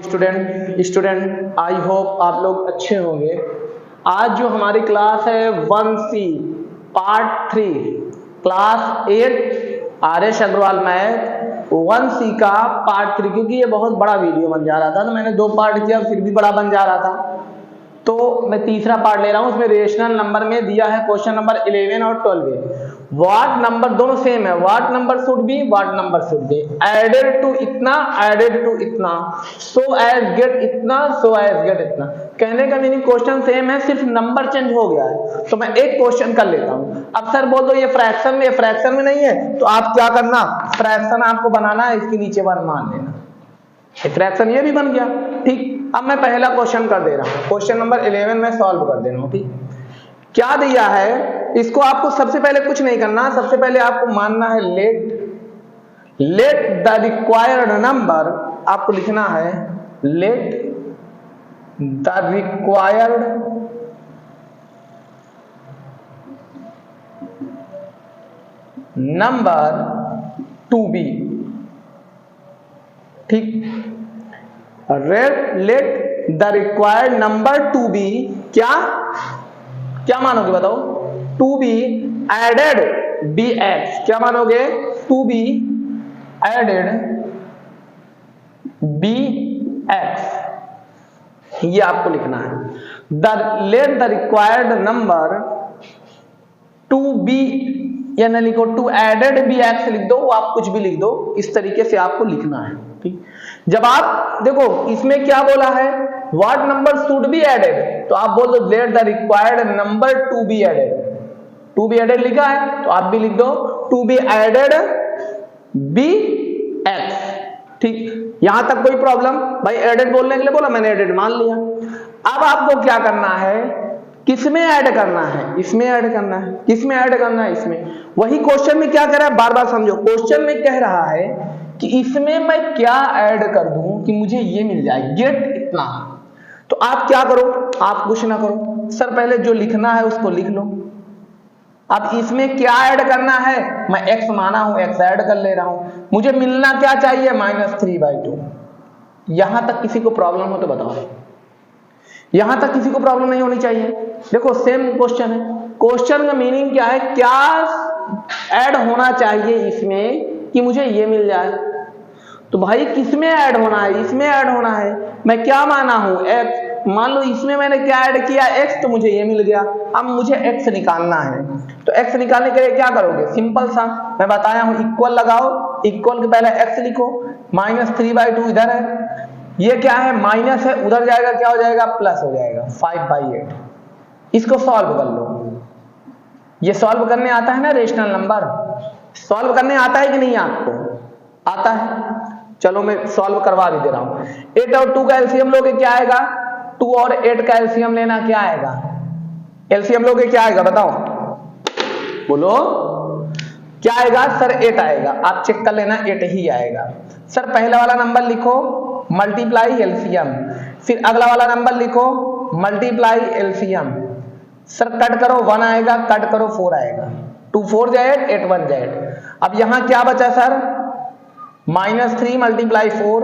Student I hope आप लोग अच्छे होंगे। आज जो हमारी क्लास है 1C part 3 class 8 R S. Agarwal math 1C का पार्ट 3, क्योंकि ये बहुत बड़ा वीडियो बन जा रहा था, तो मैंने 2 पार्ट किया, फिर भी बड़ा बन जा रहा था, तो मैं तीसरा पार्ट ले रहा हूँ। उसमें रेशनल नंबर में दिया है क्वेश्चन नंबर 11 और 12। व्हाट नंबर दोनों सेम है, what number should be, what number should be added to इतना, एडेड टू इतना, सो एज गेट इतना, सो एज गेट इतना। कहने का मीनिंग क्वेश्चन सेम है, सिर्फ नंबर चेंज हो गया है। तो मैं एक क्वेश्चन कर लेता हूँ। अब सर बोल दो ये फ्रैक्शन में, फ्रैक्शन में नहीं है, तो आप क्या करना, फ्रैक्शन आपको बनाना है, इसके नीचे 1 मान लेना। फ्रैक्शन ये भी बन गया, ठीक। अब मैं पहला क्वेश्चन कर दे रहा हूँ, क्वेश्चन नंबर 11 में सॉल्व कर दे रहा हूँ, ठीक। क्या दिया है, इसको आपको सबसे पहले कुछ नहीं करना, सबसे पहले आपको मानना है लेट द रिक्वायर्ड नंबर, आपको लिखना है let the required number to be, ठीक। Let the required number to be, क्या मानोगे बताओ, to be added be x, क्या मानोगे, to be added be x, ये आपको लिखना है। Let the required number to be, या ना लिखो टू एडेड बी एक्स लिख दो, आप कुछ भी लिख दो, इस तरीके से आपको लिखना है, ठीक। जब आप देखो इसमें क्या बोला है, what number should be added, तो आप बोल दो let the required number to be added, to be added लिखा है तो आप भी लिख दो to be added be X, ठीक। यहां तक कोई प्रॉब्लम, भाई एडेड बोलने के लिए बोला, मैंने एडेड मान लिया। अब आपको क्या करना है, किसमें ऐड करना है, इसमें ऐड करना है, किसमें ऐड करना है, इसमें। वही क्वेश्चन में क्या कह रहा है, बार बार समझो, क्वेश्चन में कह रहा है कि इसमें मैं क्या ऐड कर दूं कि मुझे ये मिल जाए, गेट इतना। तो आप क्या करो, आप कुछ ना करो, सर पहले जो लिखना है उसको लिख लो। अब इसमें क्या ऐड करना है, मैं x माना हूं, x ऐड कर ले रहा हूं, मुझे मिलना क्या चाहिए, -3/2। यहां तक किसी को प्रॉब्लम हो तो बताओ, यहां तक किसी को प्रॉब्लम नहीं होनी चाहिए। देखो सेम क्वेश्चन है, क्वेश्चन का मीनिंग क्या है, क्या ऐड होना चाहिए इसमें कि मुझे ये मिल जाए। तो भाई किसमें ऐड होना है, इसमें ऐड होना है। मैं क्या माना हूं, x, मान लो इसमें मैंने क्या ऐड किया, x, तो मुझे ये मिल गया। अब मुझे x निकालना है, तो x निकालने के लिए क्या करोगे, सिंपल सा मैं बताया हूं, इक्वल लगाओ, इक्वल के पहले x लिखो, -3/2 इधर है, ये क्या है माइनस है, उधर जाएगा क्या हो जाएगा, प्लस हो जाएगा 5/8। इसको सॉल्व कर लो। ये सॉल्व करने आता है ना, रेशनल नंबर सॉल्व करने आता है कि नहीं, आपको आता है। चलो मैं सॉल्व करवा भी दे रहा हूं। 8 और 2 का एलसीएम लोगे क्या आएगा, 2 और 8 का एलसीएम लेना क्या आएगा, एलसीएम लोगे क्या आएगा बताओ, बोलो क्या आएगा, सर 8 आएगा। आप चेक कर लेना 8 ही आएगा। सर पहला वाला नंबर लिखो मल्टीप्लाई एलसीएम, फिर अगला वाला नंबर लिखो मल्टीप्लाई एलसीएम। सर कट करो 1 आएगा, कट करो 4 आएगा, 2 4 Z 8 1 Z। अब यहां क्या बचा सर, -3 × 4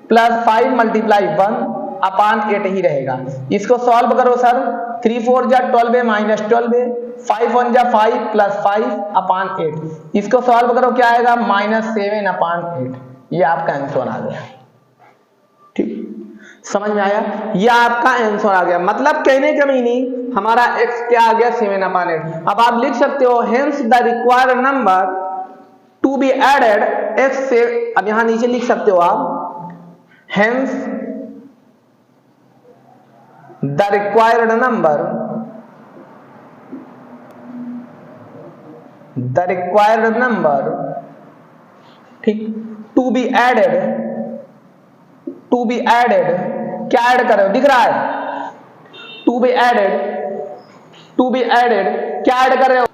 + 5 × 1 अपान 8 ही रहेगा। इसको सॉल्व करो सर, 3 4 जा 12 -12, 5 1 जा 5 + 5 अपान 8। इसको सॉल्व करो क्या आएगा, -7/8। ये आपका आंसर आ गया, ठीक। समझ में आया, ये आपका आंसर आ गया। मतलब कहने का मीनिंग हमारा x क्या आ गया, 7/8। अब आप लिख सकते हो hence the required number to be added x से, अब यहां नीचे लिख सकते हो आप, hence the required number, the required number, ठीक, to be added, to be added, क्या ऐड कर रहे हो, दिख रहा है, to be added, to be added, क्या ऐड कर रहे हो,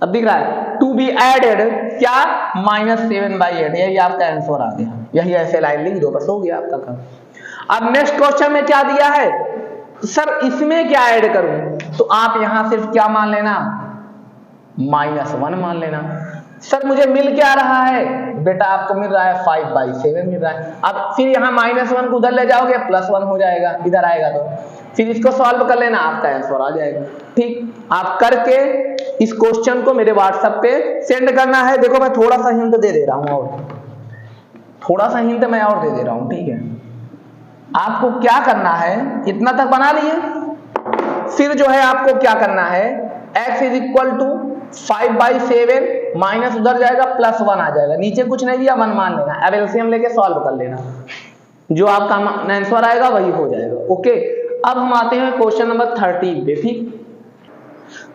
अब दिख रहा है, टू बी एडेड क्या, -7/8। यही आपका आंसर आ गया, यही ऐसे लाइन लिख दो, बस हो गया आपका काम। अब नेक्स्ट क्वेश्चन में क्या दिया है, सर इसमें क्या ऐड करूं, तो आप यहां सिर्फ क्या मान लेना, -1 मान लेना। सर मुझे मिल क्या रहा है, बेटा आपको मिल रहा है 5/7 मिल रहा है। अब फिर यहाँ -1 को उधर ले जाओगे +1 हो जाएगा, इधर आएगा तो फिर इसको सॉल्व कर लेना, आपका आंसर आ जाएगा। ठीक, आप करके इस क्वेश्चन को मेरे व्हाट्सएप पे सेंड करना है। देखो मैं थोड़ा सा हिंट दे रहा हूँ, और थोड़ा सा हिंट मैं और दे दे रहा हूँ। ठीक है, आपको क्या करना है, इतना तक बना लिए, फिर जो है आपको क्या करना है, x = 5/7 माइनस उधर जाएगा +1 आ जाएगा, नीचे कुछ नहीं दिया 1 मान लेना। अब एलसीएम लेके सॉल्व कर लेना, जो आपका आंसर आएगा वही हो जाएगा। ओके, अब हम आते हैं क्वेश्चन नंबर 13 पे। ठीक,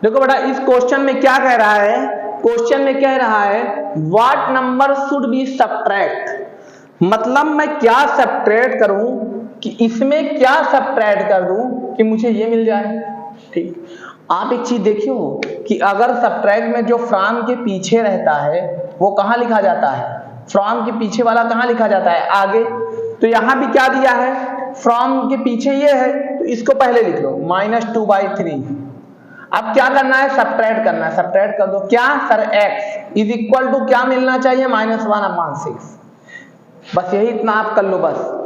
देखो बेटा इस क्वेश्चन में क्या कह रहा है, क्वेश्चन में कह रहा है what number should B subtract, मतलब मैं क्या सब्ट्रैक्ट करूं, कि इसमें क्या सब्ट्रैक्ट कर दूं कि मुझे ये मिल जाए। ठीक, आप एक चीज देखियो कि अगर सब्ट्रैक्ट में जो फ्रॉम के पीछे रहता है वो कहां लिखा जाता है, फ्रॉम के पीछे वाला कहां लिखा जाता है, आगे। तो यहां भी क्या दिया है, फ्रॉम के पीछे ये है, तो इसको पहले लिख लो -2/3। अब क्या करना है, सब्ट्रैक्ट करना है, सब्ट्रैक्ट कर दो। क्या सर, x = क्या मिलना चाहिए, -1/6। बस यही इतना आप कर लो बस।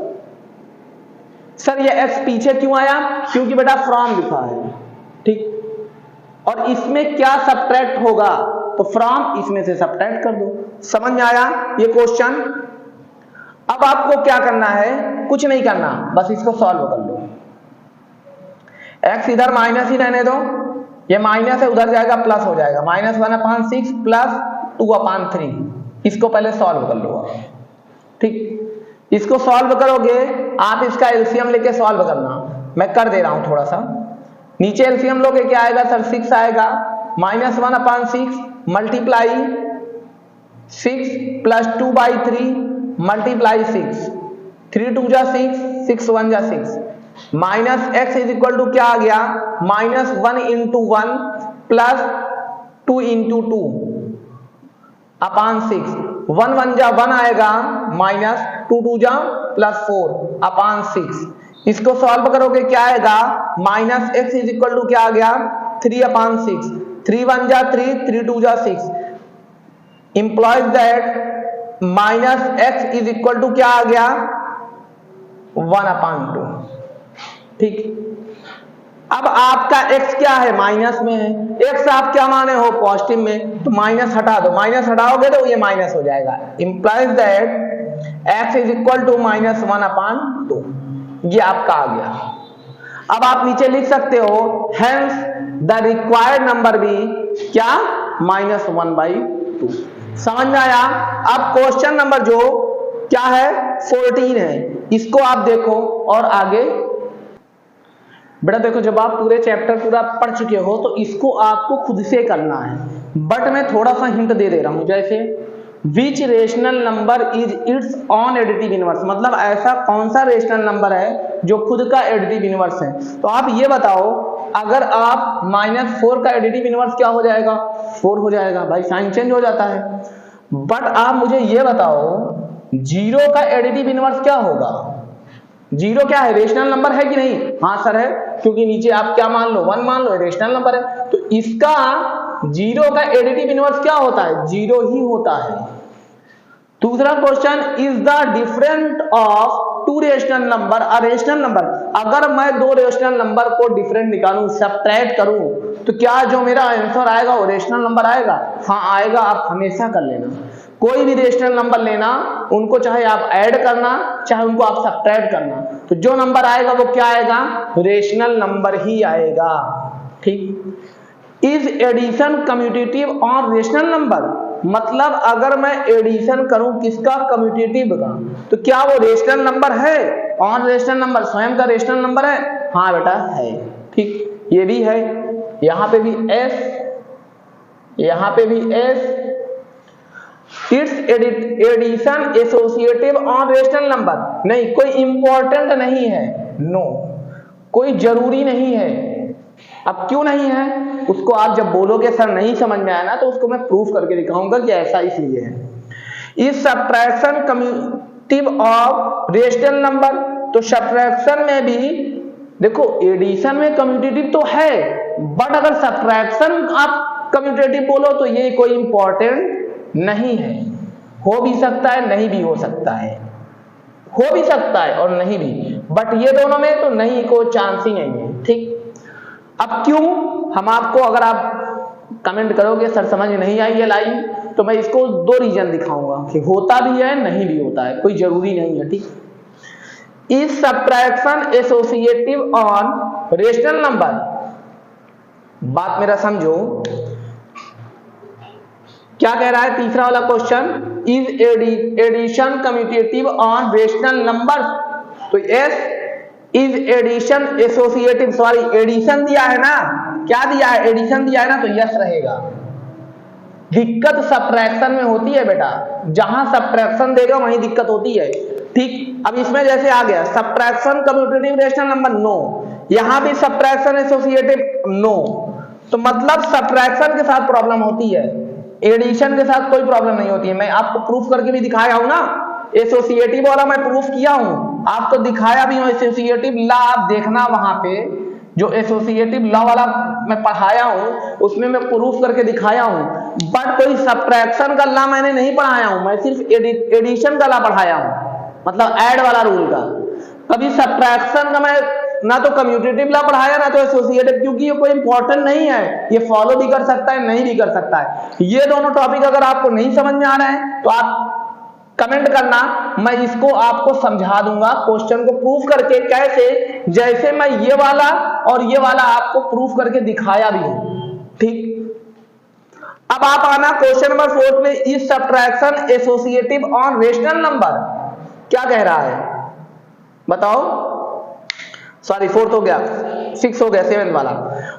सर ये x पीछे क्यों आया, क्योंकि बेटा फ्रॉम लिखा है। ठीक, और इसमें क्या सब्ट्रैक्ट होगा, तो फ्रॉम इसमें से सब्ट्रैक्ट कर दो। समझ में आया ये क्वेश्चन। अब आपको क्या करना है, कुछ नहीं करना, बस इसको सॉल्व कर लो। x इधर माइनस ही रहने दो, ये माइनस है उधर जाएगा प्लस हो जाएगा, -1/6 + 2/3। इसको पहले सॉल्व कर लो। ठीक, इसको सॉल्व करोगे आप, इसका एलसीएम लेके सॉल्व करना, मैं कर दे रहा हूं थोड़ा सा। नीचे एलसीएम लोगे क्या आएगा सर, 6 आएगा, -1/6 मल्टीप्लाई 6 + 2/3 मल्टीप्लाई 6, 3 2 जा 6, 6 1 जा 6, माइनस x = क्या आ गया, -1 × 1 + 2 × 2/6, 1 1 जा 1 आएगा, -2 2 जा +4/6। इसको सॉल्व करोगे क्या आएगा, -x = क्या आ गया, 3/6, 3 1 जा 3, 3 2 जा 6, implies that -x = क्या आ गया, 1/2। ठीक, अब आपका x क्या है, माइनस में है, x आप क्या माने हो, पॉजिटिव में, तो माइनस हटा दो, माइनस हटाओगे तो ये माइनस हो जाएगा। implies that x = -1/2, ये आपका आ गया। अब आप नीचे लिख सकते हो hence the required number भी क्या, -1/2। समझ में आया। अब क्वेश्चन नंबर जो क्या है 14 है, इसको आप देखो और आगे बेटा देखो, जब आप पूरे चैप्टर पूरा पढ़ चुके हो तो इसको आपको खुद से करना है, बट मैं थोड़ा सा हिंट दे रहा हूं। जैसे which rational number is its own additive inverse, मतलब ऐसा कौन सा रेशनल नंबर है जो खुद का एडिटिव इनवर्स है। तो आप ये बताओ, अगर आप -4 का एडिटिव इनवर्स क्या हो जाएगा, 4 हो जाएगा, भाई साइन चेंज हो जाता है। बट आप मुझे ये बताओ 0 का एडिटिव इनवर्स क्या होगा, 0 क्या है, रेशनल नंबर है कि नहीं, हाँ सर है, क्योंकि नीचे आप क्या मान लो, 1 मान लो, रेशनल नंबर है। तो इसका 0 का एडिटिव इनवर्स क्या होता है, 0 ही होता है। दूसरा question, is the different of 2 rational number a rational number, अगर मैं 2 रेशनल नंबर को डिफरेंट निकालूं, सब्ट्रैक्ट करूं, तो क्या जो मेरा आंसर आएगा वो रेशनल नंबर आएगा, हाँ आएगा। आप हमेशा कर लेना, कोई भी रेशनल नंबर लेना, उनको चाहे आप ऐड करना चाहे उनको आप सब्ट्रैक्ट करना, तो जो नंबर आएगा वो क्या आएगा, रेशनल नंबर ही आएगा। ठीक, is addition commutative on rational number, मतलब अगर मैं एडिशन करूं किसका, कम्यूटेटिव का, तो क्या वो रेशनल नंबर है, ऑन रेशनल नंबर, स्वयं का रेशनल नंबर है, हाँ बेटा है। ठीक, ये भी है, यहां पे भी s, यहां पे भी s, it's addition associative on rational number, नहीं कोई इंपॉर्टेंट नहीं है, नो कोई जरूरी नहीं है। अब क्यों नहीं है, उसको आप जब बोलोगे सर नहीं समझ में आया ना, तो उसको मैं प्रूफ करके दिखाऊंगा कि ऐसा इसलिए है। इस subtraction commutative of rational number, तो सब्ट्रैक्शन में भी देखो एडिशन में कम्यूटेटिव तो है, बट अगर सब्ट्रैक्शन आप कम्यूटेटिव बोलो तो ये कोई इंपॉर्टेंट नहीं है। हो भी सकता है, नहीं भी हो सकता है, हो भी सकता है और नहीं भी, बट ये दोनों में तो नहीं को चांस ही नहीं है। ठीक, अब क्यों हम आपको, अगर आप कमेंट करोगे सर समझ नहीं आई ये लाइन, तो मैं इसको दो रीजन दिखाऊंगा कि होता भी है नहीं भी होता है, कोई जरूरी नहीं है। ठीक, is subtraction associative on rational number, बात मेरा समझो, क्या कह रहा है तीसरा वाला question, is addition commutative on rational number, तो yes, is addition associative, sorry addition दिया है ना, क्या दिया है, एडिशन दिया है ना, तो यस रहेगा। दिक्कत सब्ट्रैक्शन में होती है बेटा, जहां सब्ट्रैक्शन देगा वहीं दिक्कत होती है। ठीक, अब इसमें जैसे आ गया subtraction commutative rational number, no, यहां भी सब्ट्रैक्शन एसोसिएटिव, नो, तो मतलब सब्ट्रैक्शन के साथ प्रॉब्लम होती है, एडिशन के साथ कोई प्रॉब्लम नहीं होती है। मैं आपको प्रूफ करके भी दिखाया हूं ना, एसोसिएटिव वाला मैं प्रूफ किया हूं, आपको दिखाया भी हूं एसोसिएटिव लॉ, आप देखना वहां पे जो एसोसिएटिव लॉ वाला मैं पढ़ाया हूं उसमें मैं प्रूफ करके दिखाया हूं, बट कोई सब्ट्रैक्शन का लॉ मैंने नहीं पढ़ाया हूं, मैं सिर्फ एडिशन का लॉ पढ़ाया हूं, मतलब ऐड वाला रूल का। कभी सब्ट्रैक्शन का मैं ना तो कम्यूटेटिव लॉ पढ़ाया ना तो एसोसिएटिव, क्योंकि ये कोई इंपॉर्टेंट नहीं है, ये फॉलो भी कर सकता है नहीं भी कर सकता है। ये दोनों टॉपिक अगर आपको नहीं समझ में आ रहा है तो आप कमेंट करना, मैं इसको आपको समझा दूंगा क्वेश्चन को प्रूफ करके, कैसे, जैसे मैं ये वाला और ये वाला आपको प्रूफ करके दिखाया भी हूं। ठीक, अब आप आना क्वेश्चन नंबर 4 में, is subtraction associative on rational number, क्या कह रहा है बताओ, सॉरी 4th हो गया, 6 हो गया, 7th वाला,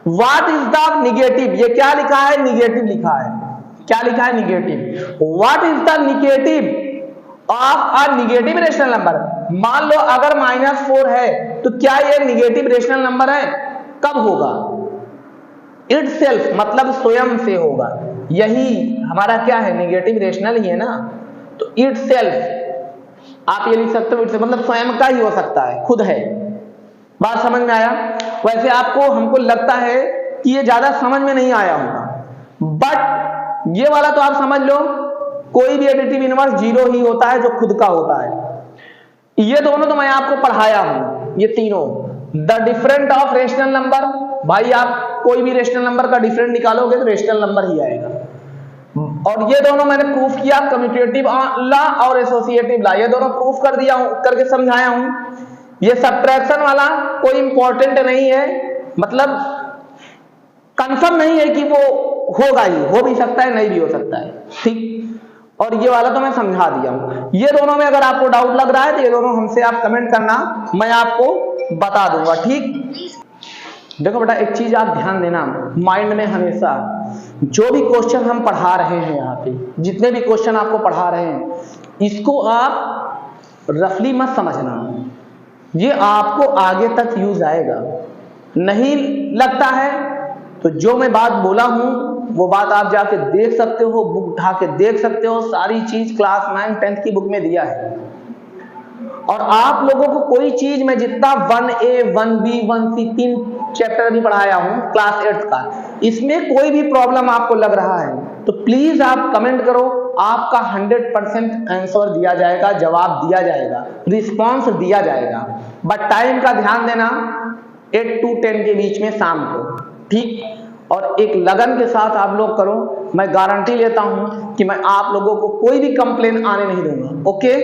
व्हाट इज द निगेटिव, ये क्या लिखा है, निगेटिव लिखा है, क्या लिखा है, negative, what is the negative of a negative rational number, मान लो अगर -4 है तो क्या ये निगेटिव रेशनल नंबर है, कब होगा, इटसेल्फ, मतलब स्वयं से होगा, यही हमारा क्या है, निगेटिव रेशनल ही है ना, तो इटसेल्फ आप ये लिख सकते हो, इटसेल्फ मतलब स्वयं का ही हो सकता है, खुद है। बात समझ में आया? वैसे आपको, हमको लगता है कि ये ज्यादा समझ में नहीं आया होगा, बट ये वाला तो आप समझ लो, कोई भी एडिटिव इनवर्स 0 ही होता है जो खुद का होता है। ये दोनों तो मैं आपको पढ़ाया हूं, ये तीनों, the different of rational number, भाई आप कोई भी रेशनल नंबर का डिफरेंट निकालोगे तो रेशनल नंबर ही आएगा, और ये दोनों मैंने प्रूफ किया, कम्यूटेटिव लॉ और एसोसिएटिव लॉ, ये दोनों प्रूफ कर दिया हूं, करके समझाया हूं। ये सब्ट्रैक्शन वाला कोई इंपॉर्टेंट नहीं है, मतलब कंफर्म नहीं है कि वो होगा ही, हो भी सकता है नहीं भी हो सकता है। ठीक, और ये वाला तो मैं समझा दिया हूं। ये दोनों में अगर आपको डाउट लग रहा है तो ये दोनों हमसे आप कमेंट करना, मैं आपको बता दूंगा। ठीक, देखो बेटा एक चीज आप ध्यान देना माइंड में हमेशा, जो भी क्वेश्चन हम पढ़ा रहे हैं यहाँ पे, जितने भी क्वेश्चन आपको पढ़ा रहे हैं, इसको आप रफली मत समझना, ये आपको आगे तक यूज आएगा। नहीं लगता है तो जो मैं बात बोला हूं वो बात आप जाके देख सकते हो, बुक उठा के देख सकते हो, सारी चीज क्लास 9, 10th की बुक में दिया है। और आप लोगों को कोई चीज मैं जितना 1A, 1B, 1C 3 चैप्टर भी पढ़ाया हूं क्लास 8 का, इसमें कोई भी प्रॉब्लम आपको लग रहा है तो प्लीज आप कमेंट करो, आपका 100% आंसर दिया जाएगा, जवाब दिया जाएगा, रिस्पॉन्स दिया जाएगा, बट टाइम का ध्यान देना 8 to 10 के बीच में शाम को। ठीक, और एक लगन के साथ आप लोग करो, मैं गारंटी लेता हूं कि मैं आप लोगों को कोई भी कंप्लेन आने नहीं दूंगा। ओके।